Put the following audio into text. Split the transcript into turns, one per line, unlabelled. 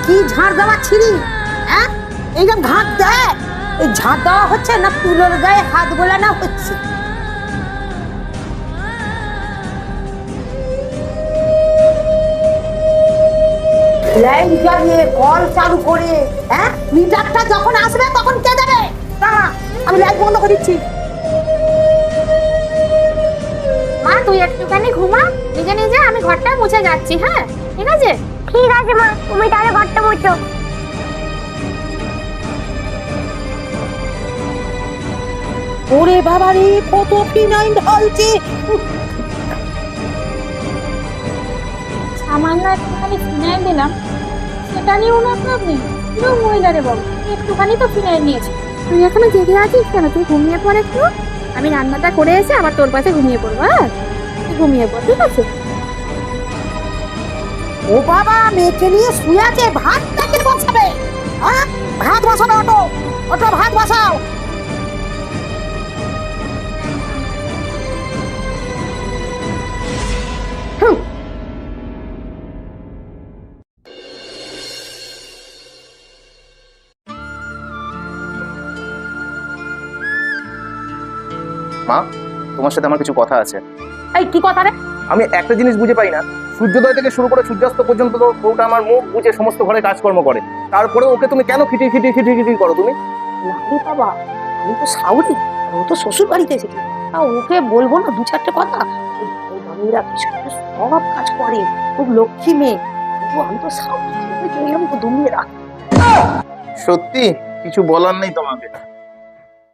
কি ঝাড় দেওয়া ছিড়ি? হ্যাঁ, এইরকম ঘাট দেয়? এই ঝাড় দেওয়া হচ্ছে না তুলোর গায়ে হাত গোলানো হচ্ছে? লাইন জ্বালিয়ে কল চালু করে, হ্যাঁ, মিটারটা যখন আসবে তখন কে দেবে? দাঁড়া, আমি লাইট বন্ধ করে দিচ্ছি।
মা তুই একটুখানি ঘুমা, নিজে নিজে আমি ঘরটা মুছে যাচ্ছি। হ্যাঁ ঠিক আছে?
ঠিক আছে মা, তুমি তাহলে ঘরটা মুছো।
ওরে বাবা রে, কত ফিনাইল ঢালছে!
সামান্য একটুখানি ফিনাইল দিলাম, সেটা নিয়েও না আপনি পুরো মহিলারে বল, একটুখানি তো ফিনাইল নিয়েছি। তুই এখনো জেগে আছিস কেন? তুই ঘুমিয়ে পড় একটু, আমি রান্নাটা করে এসে আবার তোর পাশে ঘুমিয়ে পড়বো। হ্যাঁ তুই ঘুমিয়ে পড়, ঠিক আছে?
ও বাবা, মেয়েকে নিয়ে শুয়ে আছে, ভাতটাকে বসাবে। হ্যাঁ, ভাত বসাবে। অটো অটো, ভাত বসাও। হুম।
মা, তোমার সাথে আমার কিছু কথা আছে।
এই কি কথা রে?
আমি একটা জিনিস বুঝে পাই না, সূর্যোদয় থেকে শুরু করে সূর্যাস্ত পর্যন্ত তো বউটা আমার মুখ বুঝে সমস্ত ঘরে কাজকর্ম করে, তারপরে ওকে তুমি কেন খিটিয়ে খিটিয়ে খিটিয়ে খিটিয়ে করো তুমি?
নারে বাবা, আমি তো সাউরি, আর ও তো শ্বশুর বাড়িতে এসেছে। তা ওকে বলবো না দু চারটে কথা? ওই মামিরা কিছু কিছু সব কাজ করে, খুব লক্ষ্মী মেয়ে। কিন্তু আমি তো সাউরি, এরকম তো দমিয়ে রাখ।
সত্যি কিছু বলার নেই তোমাকে।